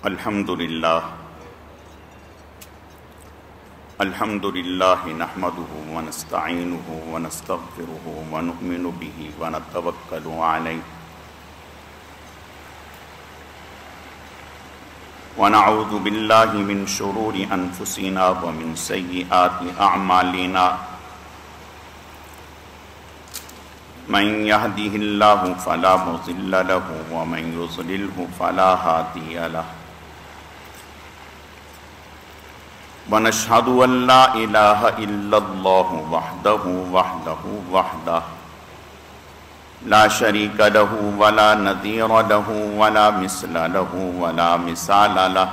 الحمد للہ نحمده ونستعینه ونستغفره ونؤمن به ونتوکل علیہ ونعوذ باللہ من شرور انفسنا ومن سیئات اعمالنا من يهده الله فلا مضل له ومن يضلله فلا هادي له ونشهد أن لا إله إلا الله وحده لا شريك له ولا نظير له ولا مثل له ولا مثال له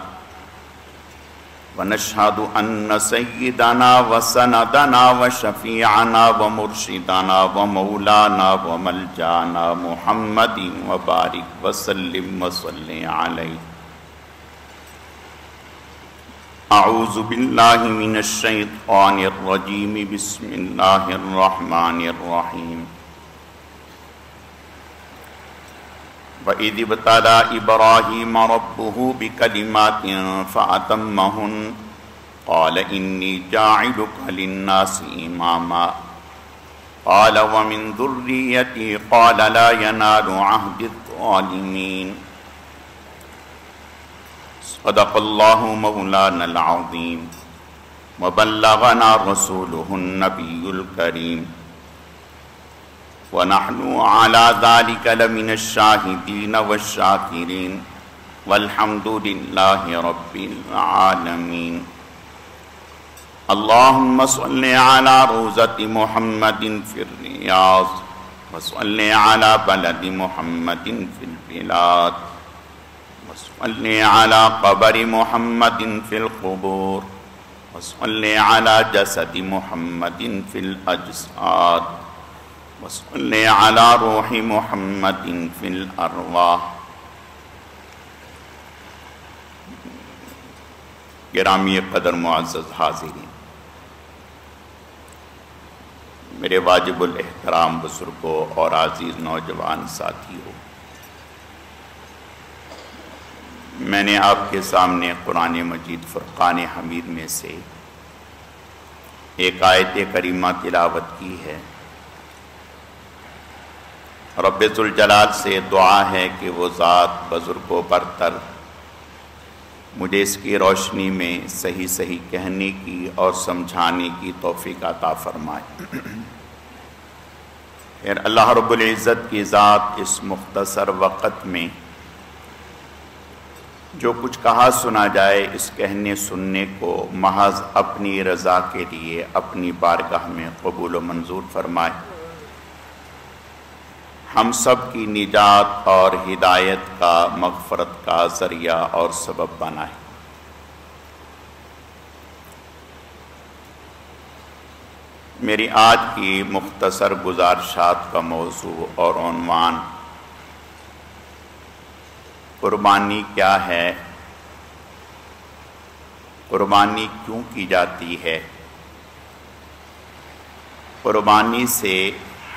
ونشهد أن سيدنا وسندنا وشفيعنا ومرشدنا ومولانا وملجانا محمد وبارك وسلم وصل عليه. اعوذ باللہ من الشیطان الرجیم بسم اللہ الرحمن الرحیم. وَإِذِ ابْتَلَىٰ إِبْرَاهِيمَ رَبُّهُ بِكَلِمَاتٍ فَأَتَمَّهُنَّ قَالَ إِنِّي جَاعِلُكَ لِلنَّاسِ إِمَامًا قَالَ وَمِن ذُرِّيَّتِي قَالَ لَا يَنَالُ عَهْدِ الظَّالِمِينَ. صدق اللہ مولانا العظیم وبلغنا رسوله النبی الکریم ونحن على ذلك لمن الشاہدین والشاکرین والحمد للہ رب العالمین. اللہم صل على روضة محمد في الریاض وصل على بلد محمد في البلاد وصل على قبر محمد في القبور وصل على جسد محمد في الأجساد وصل على روح محمد في الأرواح. گرامی قدر معزز حاضرین، میرے واجب الاحترام بزرگوں اور عزیز نوجوان ساتھیوں، میں نے آپ کے سامنے قرآن مجید فرقان حمید میں سے ایک آیت کریمہ تلاوت کی ہے. رب ذوالجلال سے دعا ہے کہ وہ ذات بزرگ و برتر مجھے اس کی روشنی میں صحیح صحیح کہنے کی اور سمجھانے کی توفیق عطا فرمائے. پھر اللہ رب العزت کی ذات اس مختصر وقت میں جو کچھ کہا سنا جائے اس کہنے سننے کو محض اپنی رضا کے لیے اپنی بارگاہ میں قبول و منظور فرمائے. ہم سب کی نجات اور ہدایت کا مغفرت کا ذریعہ اور سبب بنائے. میری آج کی مختصر گزارشات کا موضوع اور عنوان قربانی کیا ہے، قربانی کیوں کی جاتی ہے، قربانی سے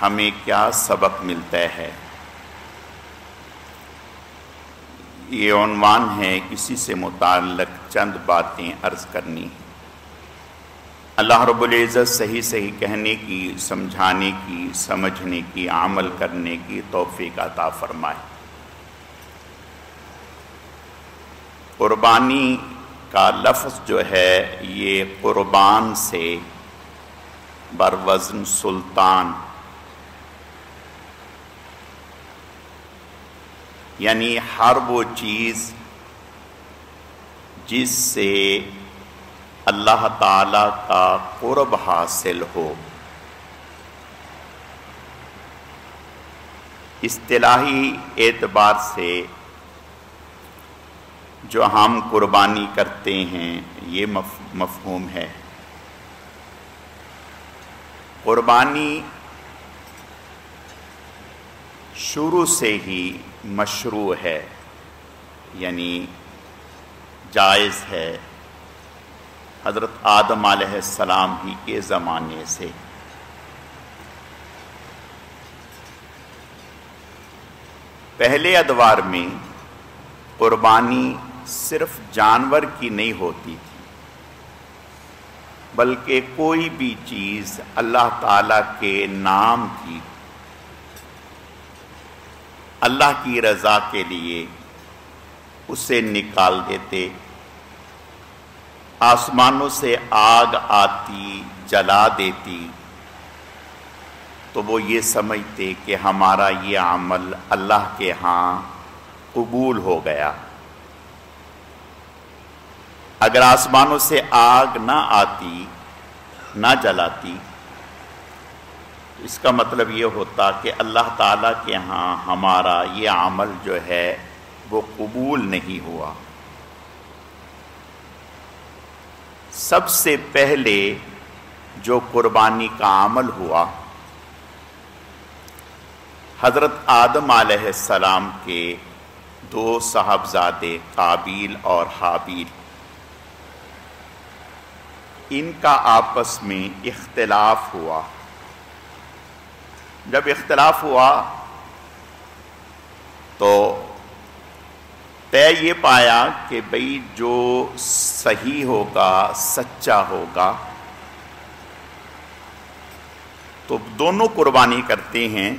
ہمیں کیا سبق ملتا ہے، یہ عنوان ہے. اسی سے متعلق چند باتیں عرض کرنی ہیں. اللہ رب العزت صحیح صحیح کہنے کی، سمجھانے کی، سمجھنے کی، عمل کرنے کی توفیق عطا فرمائے. قربانی کا لفظ جو ہے یہ قربان سے بروزن سلطان، یعنی ہر وہ چیز جس سے اللہ تعالیٰ کا قرب حاصل ہو. اصطلاحی اعتبار سے جو ہم قربانی کرتے ہیں یہ مفہوم ہے. قربانی شروع سے ہی مشروع ہے، یعنی جائز ہے. حضرت آدم علیہ السلام ہی کے زمانے سے پہلے ادوار میں قربانی صرف جانور کی نہیں ہوتی تھی، بلکہ کوئی بھی چیز اللہ تعالیٰ کے نام کی، اللہ کی رضا کے لیے اسے نکال دیتے، آسمانوں سے آگ آتی جلا دیتی، تو وہ یہ سمجھتے کہ ہمارا یہ عمل اللہ کے ہاں قبول ہو گیا۔ اگر آسمانوں سے آگ نہ آتی، نہ جلاتی، اس کا مطلب یہ ہوتا کہ اللہ تعالیٰ کے ہاں ہمارا یہ عمل جو ہے وہ قبول نہیں ہوا۔ سب سے پہلے جو قربانی کا عمل ہوا، حضرت آدم علیہ السلام کے دو صاحبزادے قابیل اور حابیل، ان کا آپس میں اختلاف ہوا۔ جب اختلاف ہوا تو طے یہ پایا کہ بھئی جو صحیح ہوگا، سچا ہوگا، تو دونوں قربانی کرتے ہیں،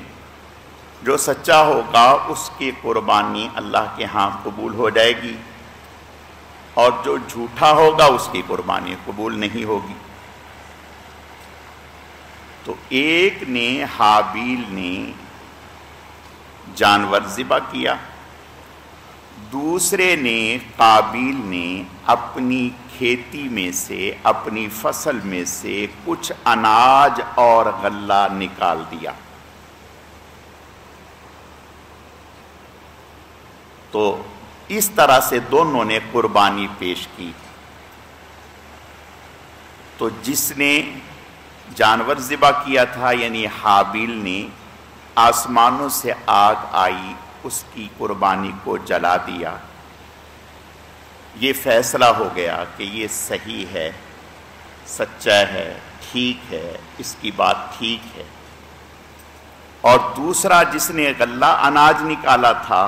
جو سچا ہوگا اس کی قربانی اللہ کے ہاں قبول ہو جائے گی، اور جو جھوٹا ہوگا اس کی قربانی قبول نہیں ہوگی۔ تو ایک نے، حابیل نے جانور ذبح کیا، دوسرے نے، قابیل نے اپنی کھیتی میں سے، اپنی فصل میں سے کچھ اناج اور غلہ نکال دیا۔ تو اس طرح سے دونوں نے قربانی پیش کی۔ تو جس نے جانور ذبح کیا تھا یعنی حابیل نے، آسمانوں سے آگ آئی، اس کی قربانی کو جلا دیا۔ یہ فیصلہ ہو گیا کہ یہ صحیح ہے، سچا ہے، ٹھیک ہے، اس کی بات ٹھیک ہے۔ اور دوسرا جس نے غلہ اناج نکالا تھا،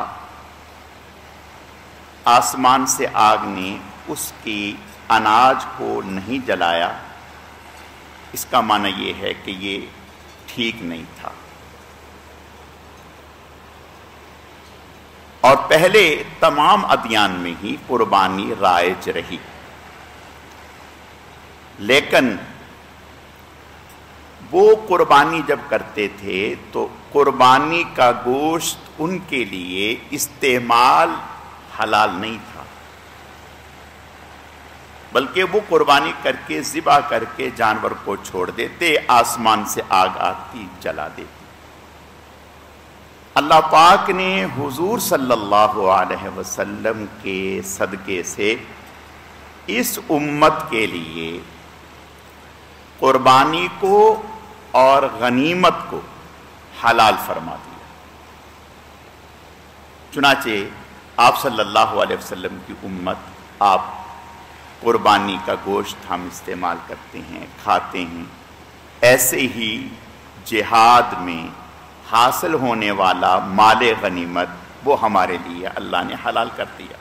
آسمان سے آگ نے اس کی اناج کو نہیں جلایا، اس کا معنی یہ ہے کہ یہ ٹھیک نہیں تھا۔ اور پہلے تمام ادیان میں ہی قربانی رائج رہی، لیکن وہ قربانی جب کرتے تھے تو قربانی کا گوشت ان کے لیے استعمال حلال نہیں تھا، بلکہ وہ قربانی کر کے، ذبح کر کے جانور کو چھوڑ دیتے، آسمان سے آگ آتی جلا دیتی۔ اللہ پاک نے حضور صلی اللہ علیہ وسلم کے صدقے سے اس امت کے لیے قربانی کو اور غنیمت کو حلال فرما دیا۔ چنانچہ آپ صلی اللہ علیہ وسلم کی امت، آپ قربانی کا گوشت ہم استعمال کرتے ہیں، کھاتے ہیں، ایسے ہی جہاد میں حاصل ہونے والا مال غنیمت وہ ہمارے لیے اللہ نے حلال کر دیا۔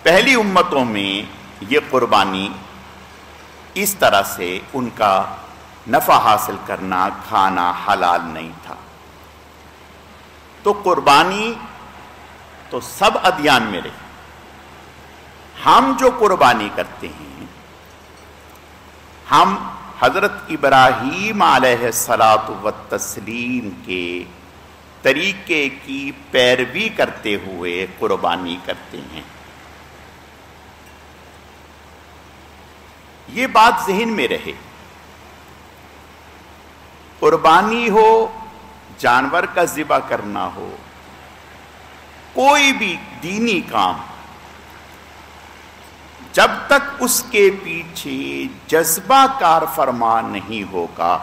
پہلی امتوں میں یہ قربانی اس طرح سے ان کا نفع حاصل کرنا، کھانا حلال نہیں تھا۔ تو قربانی تو سب ادیان میں رہی۔ ہم جو قربانی کرتے ہیں، ہم حضرت ابراہیم علیہ الصلاۃ والتسلیم کے طریقے کی پیروی کرتے ہوئے قربانی کرتے ہیں۔ یہ بات ذہن میں رہے، قربانی ہو، جانور کا ذبح کرنا ہو، کوئی بھی دینی کام، جب تک اس کے پیچھے جذبہ کار فرما نہیں ہوگا،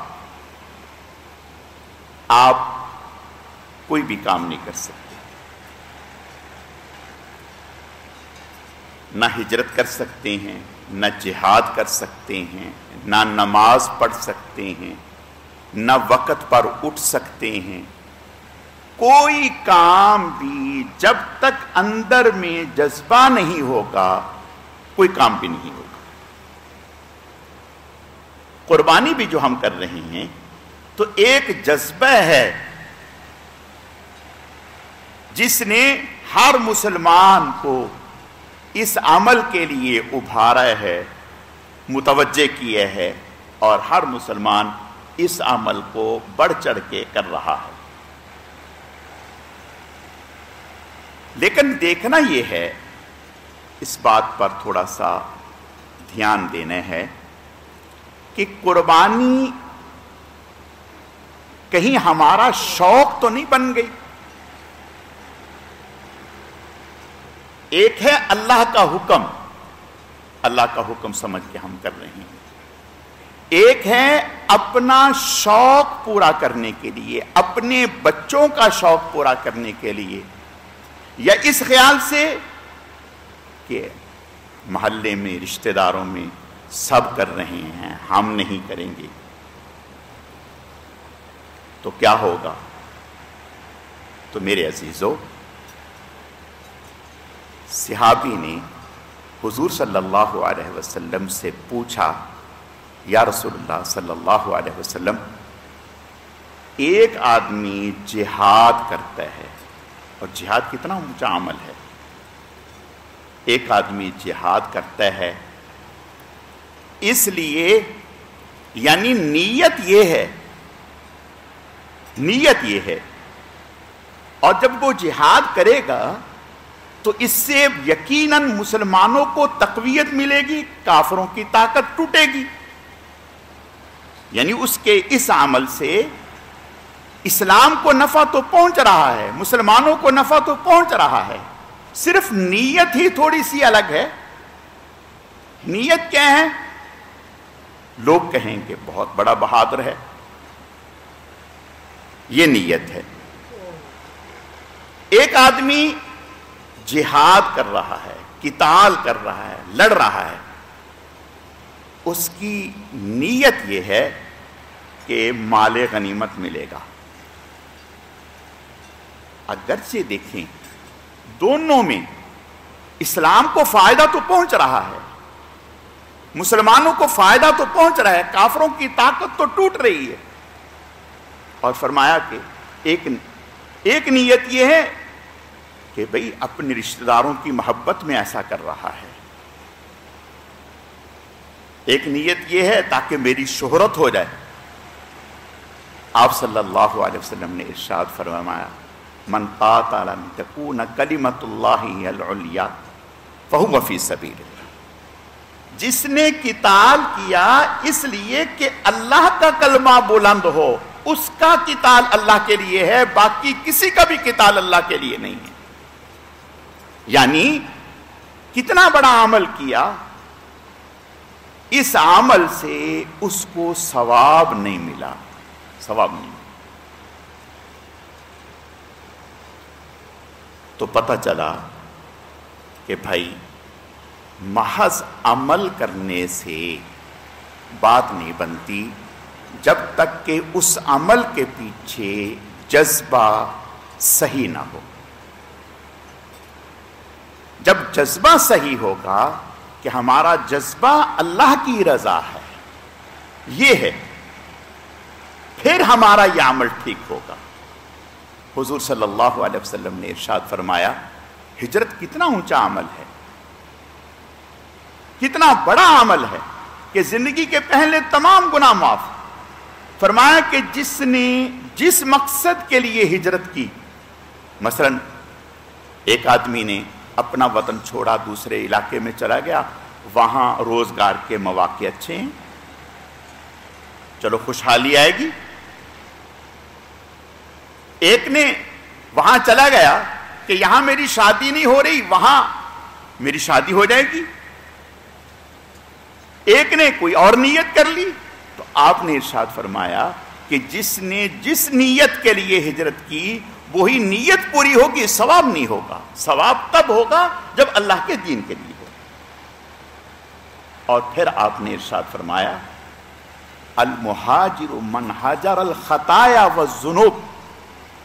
آپ کوئی بھی کام نہیں کر سکتے۔ نہ ہجرت کر سکتے ہیں، نہ جہاد کر سکتے ہیں، نہ نماز پڑھ سکتے ہیں، نہ وقت پر اٹھ سکتے ہیں، کوئی کام بھی جب تک اندر میں جذبہ نہیں ہوگا کوئی کام بھی نہیں ہوگا. قربانی بھی جو ہم کر رہے ہیں تو ایک جذبہ ہے جس نے ہر مسلمان کو اس عمل کے لیے ابھارا ہے، متوجہ کیا ہے، اور ہر مسلمان اس عمل کو بڑھ چڑھ کے کر رہا ہے. لیکن دیکھنا یہ ہے، اس بات پر تھوڑا سا دھیان دینا ہے کہ قربانی کہیں ہمارا شوق تو نہیں بن گئی. ایک ہے اللہ کا حکم، اللہ کا حکم سمجھ کے ہم کر رہے ہیں. ایک ہے اپنا شوق پورا کرنے کے لیے، اپنے بچوں کا شوق پورا کرنے کے لیے، یا اس خیال سے کہ محلے میں رشتہ داروں میں سب کر رہے ہیں ہم نہیں کریں گے تو کیا ہوگا. تو میرے عزیزو، صحابی نے حضور صلی اللہ علیہ وسلم سے پوچھا، یا رسول اللہ صلی اللہ علیہ وسلم، ایک آدمی جہاد کرتا ہے، اور جہاد کتنا اونچا عمل ہے، ایک آدمی جہاد کرتا ہے، اس لیے یعنی نیت یہ ہے، اور جب وہ جہاد کرے گا تو اس سے یقیناً مسلمانوں کو تقویت ملے گی، کافروں کی طاقت ٹوٹے گی. یعنی اس کے اس عمل سے اسلام کو نفع تو پہنچ رہا ہے، مسلمانوں کو نفع تو پہنچ رہا ہے، صرف نیت ہی تھوڑی سی الگ ہے. نیت کیا ہے؟ لوگ کہیں کہ بہت بڑا بہادر ہے، یہ نیت ہے. ایک آدمی جہاد کر رہا ہے، قتال کر رہا ہے، لڑ رہا ہے، اس کی نیت یہ ہے کہ مال غنیمت ملے گا. اگرچہ دیکھیں دونوں میں اسلام کو فائدہ تو پہنچ رہا ہے، مسلمانوں کو فائدہ تو پہنچ رہا ہے، کافروں کی طاقت تو ٹوٹ رہی ہے. اور فرمایا کہ ایک نیت یہ ہے کہ بھئی اپنے رشتہ داروں کی محبت میں ایسا کر رہا ہے، ایک نیت یہ ہے تاکہ میری شہرت ہو جائے. آپ صلی اللہ علیہ وسلم نے ارشاد فرمایا، من قاتل ان تکون کلمۃ اللہ ہی العلیٰ فہو فی سبیل اللہ. جس نے قتال کیا اس لیے کہ اللہ کا کلمہ بلند ہو، اس کا قتال اللہ کے لیے ہے، باقی کسی کا بھی قتال اللہ کے لیے نہیں ہے. یعنی کتنا بڑا عمل کیا، اس عمل سے اس کو ثواب نہیں ملا، ثواب نہیں. تو پتہ چلا کہ بھائی محض عمل کرنے سے بات نہیں بنتی جب تک کہ اس عمل کے پیچھے جذبہ صحیح نہ ہو. جب جذبہ صحیح ہوگا کہ ہمارا جذبہ اللہ کی رضا ہے، یہ ہے، پھر ہمارا یہ عمل ٹھیک ہوگا. حضور صلی اللہ علیہ وسلم نے ارشاد فرمایا، ہجرت کتنا اونچا عمل ہے، کتنا بڑا عمل ہے کہ زندگی کے پہلے تمام گناہ معاف. فرمایا کہ جس نے جس مقصد کے لیے ہجرت کی، مثلا ایک آدمی نے اپنا وطن چھوڑا، دوسرے علاقے میں چلا گیا، وہاں روزگار کے مواقع اچھے ہیں، چلو خوشحالی آئے گی. ایک نے وہاں چلا گیا کہ یہاں میری شادی نہیں ہو رہی، وہاں میری شادی ہو جائے گی. ایک نے کوئی اور نیت کر لی. تو آپ نے ارشاد فرمایا کہ جس نے جس نیت کے لیے ہجرت کی وہی نیت پوری ہوگی، ثواب نہیں ہوگا. ثواب تب ہوگا جب اللہ کے دین کے لیے ہو. اور پھر آپ نے ارشاد فرمایا، المہاجر من ہاجر الخطایا والذنوب.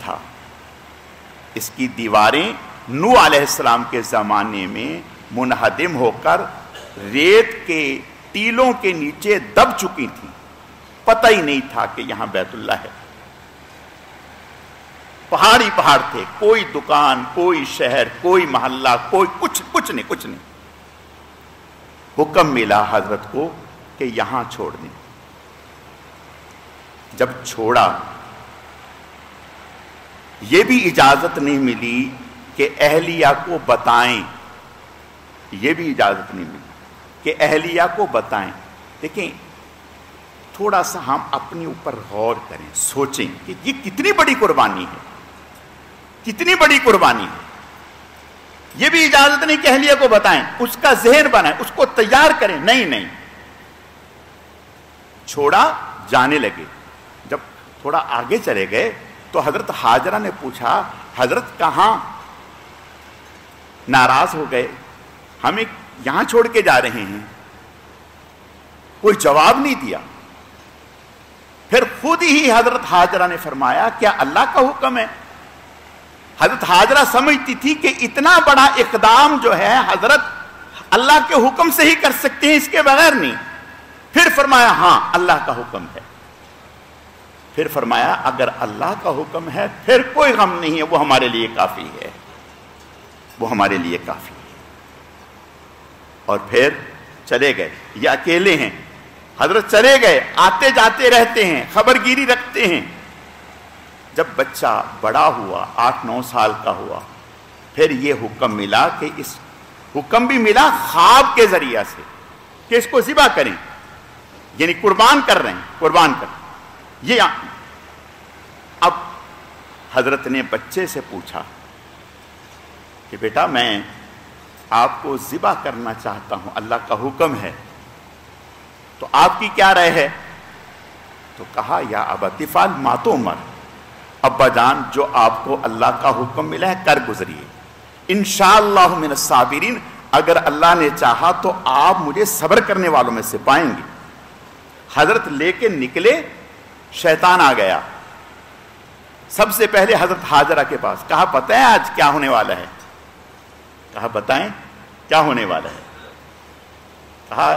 تھا، اس کی دیواریں نوح علیہ السلام کے زمانے میں منہدم ہو کر ریت کے ٹیلوں کے نیچے دب چکی تھیں، پتہ ہی نہیں تھا کہ یہاں بیت اللہ ہے۔ پہاڑ ہی پہاڑ تھے، کوئی دکان، کوئی شہر، کوئی محلہ، کوئی کچھ نہیں۔ حکم ملا حضرت کو کہ یہاں چھوڑ دیں۔ جب چھوڑا، یہ بھی اجازت نہیں ملی کہ اہلیہ کو بتائیں، یہ بھی اجازت نہیں ملی کہ اہلیہ کو بتائیں۔ دیکھیں، تھوڑا سا ہم اپنے اوپر غور کریں، سوچیں کہ یہ کتنی بڑی قربانی ہے، کتنی بڑی قربانی ہے۔ یہ بھی اجازت نہیں کہ اہلیہ کو بتائیں، اس کا ذہن بنائیں، اس کو تیار کریں۔ نہیں، چھوڑا، جانے لگے۔ جب تھوڑا آگے چلے گئے تو حضرت حاجرہ نے پوچھا، حضرت کہاں؟ ناراض ہو گئے، ہمیں یہاں چھوڑ کے جا رہے ہیں۔ کوئی جواب نہیں دیا۔ پھر خود ہی حضرت حاجرہ نے فرمایا، کیا اللہ کا حکم ہے؟ حضرت حاجرہ سمجھتی تھی کہ اتنا بڑا اقدام جو ہے حضرت اللہ کے حکم سے ہی کر سکتے ہیں، اس کے بغیر نہیں۔ پھر فرمایا، ہاں اللہ کا حکم ہے۔ پھر فرمایا، اگر اللہ کا حکم ہے پھر کوئی غم نہیں ہے، وہ ہمارے لیے کافی ہے، وہ ہمارے لیے کافی ہے۔ اور پھر چلے گئے، یہ اکیلے ہیں، حضرت چلے گئے، آتے جاتے رہتے ہیں، خبر گیری رکھتے ہیں۔ جب بچہ بڑا ہوا، 8-9 سال کا ہوا، پھر یہ حکم ملا کہ اس حکم بھی ملا خواب کے ذریعہ سے کہ اس کو ذبح کریں، یعنی قربان کر رہے ہیں، قربان کر۔ یہ اب حضرت نے بچے سے پوچھا کہ بیٹا میں آپ کو ذبح کرنا چاہتا ہوں، اللہ کا حکم ہے، تو آپ کی کیا رائے ہے؟ تو کہا، یا ابت افعل ما تؤمر، ابا جان جو آپ کو اللہ کا حکم ملا ہے کر گزریے، انشاءاللہ من الصابرین، اگر اللہ نے چاہا تو آپ مجھے صبر کرنے والوں میں سے پائیں گے۔ حضرت لے کے نکلے، شیطان آ گیا سب سے پہلے حضرت حاجرہ کے پاس، کہا پتہ ہے آج کیا ہونے والا ہے؟ کہا بتائیں کیا ہونے والا ہے؟ کہا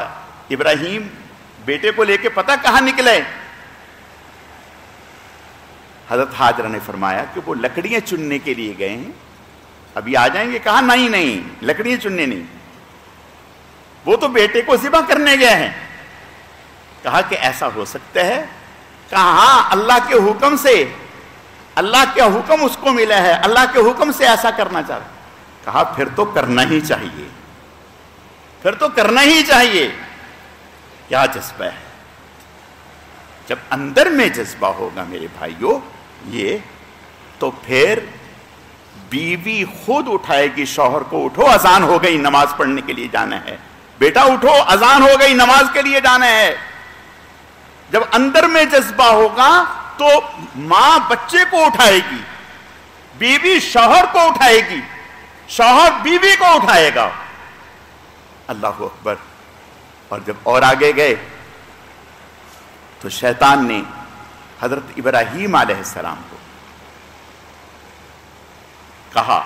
ابراہیم بیٹے کو لے کے پتہ کہاں نکلے؟ حضرت حاجرہ نے فرمایا کہ وہ لکڑیاں چننے کے لیے گئے ہیں، ابھی آ جائیں گے۔ کہا نہیں، لکڑیاں چننے نہیں، وہ تو بیٹے کو ذبح کرنے گئے ہیں۔ کہا کہ ایسا ہو سکتا ہے؟ کہا ہاں، اللہ کے حکم سے، اللہ کا حکم اس کو ملا ہے، اللہ کے حکم سے ایسا کرنا چاہتا۔ کہا پھر تو کرنا ہی چاہیے، پھر تو کرنا ہی چاہیے۔ کیا جذبہ ہے! جب اندر میں جذبہ ہوگا میرے بھائیوں یہ، تو پھر بیوی خود اٹھائے گی شوہر کو، اٹھو اذان ہو گئی نماز پڑھنے کے لیے جانا ہے، بیٹا اٹھو اذان ہو گئی نماز کے لیے جانا ہے۔ جب اندر میں جذبہ ہوگا تو ماں بچے کو اٹھائے گی، بیوی شوہر کو اٹھائے گی، شوہر بیوی کو اٹھائے گا۔ اللہ اکبر۔ اور جب اور آگے گئے تو شیطان نے حضرت ابراہیم علیہ السلام کو کہا،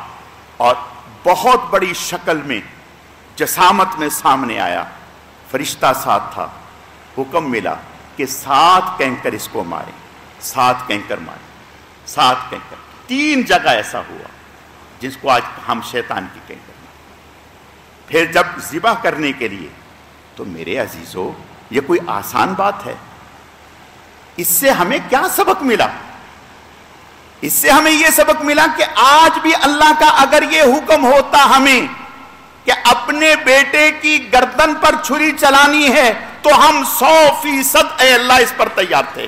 اور بہت بڑی شکل میں جسامت میں سامنے آیا، فرشتہ ساتھ تھا، حکم ملا کہ 7 کینکر اس کو ماریں، 7 کینکر ماریں، 7 کینکر۔ 3 جگہ ایسا ہوا جس کو آج ہم شیطان کی کینکر ماریں۔ پھر جب ذبح کرنے کے لیے، تو میرے عزیزو یہ کوئی آسان بات ہے؟ اس سے ہمیں کیا سبق ملا؟ اس سے ہمیں یہ سبق ملا کہ آج بھی اللہ کا اگر یہ حکم ہوتا ہمیں کہ اپنے بیٹے کی گردن پر چھری چلانی ہے تو ہم 100% اے اللہ اس پر تیار تھے۔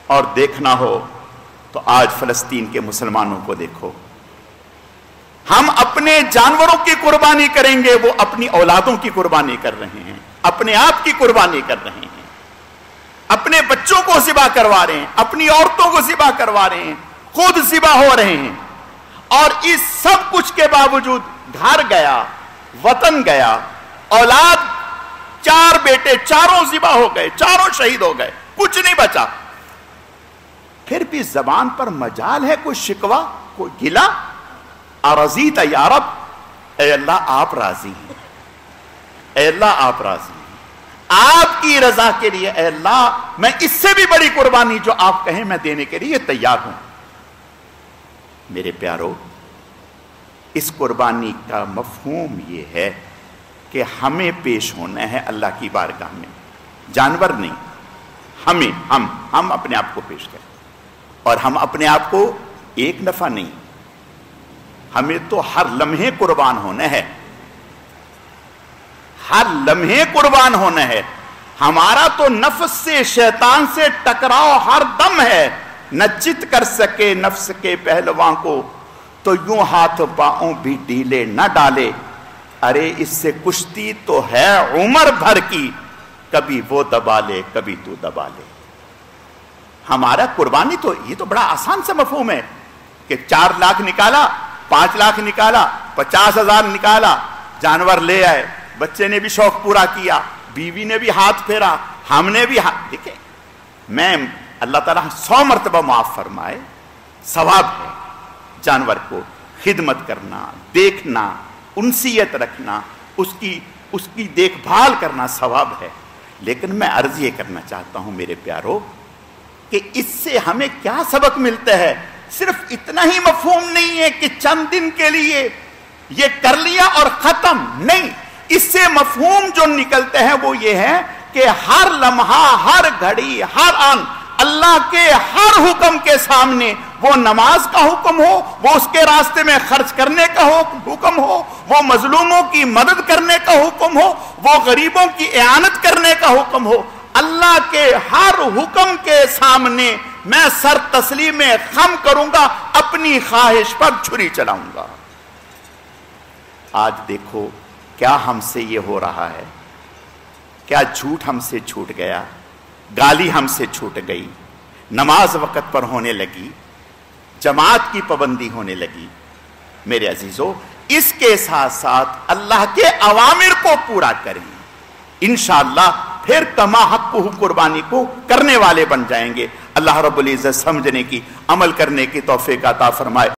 اور دیکھنا ہو تو آج فلسطین کے مسلمانوں کو دیکھو، ہم اپنے جانوروں کی قربانی کریں گے، وہ اپنی اولادوں کی قربانی کر رہے ہیں، اپنے آپ کی قربانی کر رہے ہیں، اپنے بچوں کو ذبح کروا رہے ہیں، اپنی عورتوں کو ذبح کروا رہے ہیں، خود ذبح ہو رہے ہیں۔ اور اس سب کچھ کے باوجود گھر گیا، وطن گیا، اولاد، 4 بیٹے، چاروں ذبح ہو گئے، چاروں شہید ہو گئے، کچھ نہیں بچا۔ پھر بھی زبان پر مجال ہے کوئی شکوہ، کوئی گلا؟ ارضیت یا رب، اے اللہ آپ راضی ہیں، اے اللہ آپ راضی ہیں، آپ کی رضا کے لیے اے اللہ میں اس سے بھی بڑی قربانی جو آپ کہیں میں دینے کے لیے تیار ہوں۔ میرے پیارو، اس قربانی کا مفہوم یہ ہے کہ ہمیں پیش ہونا ہے اللہ کی بارگاہ میں، جانور نہیں، ہم اپنے آپ کو پیش کریں، اور ہم اپنے آپ کو ایک نفع نہیں، ہمیں تو ہر لمحے قربان ہونا ہے، ہر لمحے قربان ہونا ہے۔ ہمارا تو نفس سے، شیطان سے ٹکراؤ ہر دم ہے، نہ چت کر سکے نفس کے پہلواں کو، تو یوں ہاتھ پاؤں بھی ڈھیلے نہ ڈالے، ارے اس سے کشتی تو ہے عمر بھر کی، کبھی وہ دبا لے کبھی تو دبا لے۔ ہمارا قربانی تو یہ تو بڑا آسان سا مفہوم ہے کہ 4 لاکھ نکالا، 5 لاکھ نکالا، 50,000 نکالا، جانور لے آئے، بچے نے بھی شوق پورا کیا، بیوی نے بھی ہاتھ پھیرا، ہم نے بھی دیکھیں، میں اللہ تعالیٰ 100 مرتبہ معاف فرمائے، ثواب ہے جانور کو خدمت کرنا، دیکھنا، انسیت رکھنا، اس کی دیکھ بھال کرنا ثواب ہے۔ لیکن میں عرض یہ کرنا چاہتا ہوں میرے پیارو کہ اس سے ہمیں کیا سبق ملتا ہے؟ صرف اتنا ہی مفہوم نہیں ہے کہ چند دن کے لیے یہ کر لیا اور ختم، نہیں، اس سے مفہوم جو نکلتے ہیں وہ یہ ہے کہ ہر لمحہ، ہر گھڑی، ہر آن اللہ کے ہر حکم کے سامنے، وہ نماز کا حکم ہو، وہ اس کے راستے میں خرچ کرنے کا حکم ہو، وہ مظلوموں کی مدد کرنے کا حکم ہو، وہ غریبوں کی اعانت کرنے کا حکم ہو، اللہ کے ہر حکم کے سامنے میں سر تسلیم خم کروں گا، اپنی خواہش پر چھری چلاؤں گا۔ آج دیکھو کیا ہم سے یہ ہو رہا ہے، کیا جھوٹ ہم سے چھوٹ گیا، گالی ہم سے چھوٹ گئی، نماز وقت پر ہونے لگی، جماعت کی پابندی ہونے لگی۔ میرے عزیزو، اس کے ساتھ ساتھ اللہ کے اوامر کو پورا کریں، انشاءاللہ پھر کما حق قربانی کو کرنے والے بن جائیں گے۔ اللہ رب العزت سمجھنے کی، عمل کرنے کی توفیق عطا فرمائے۔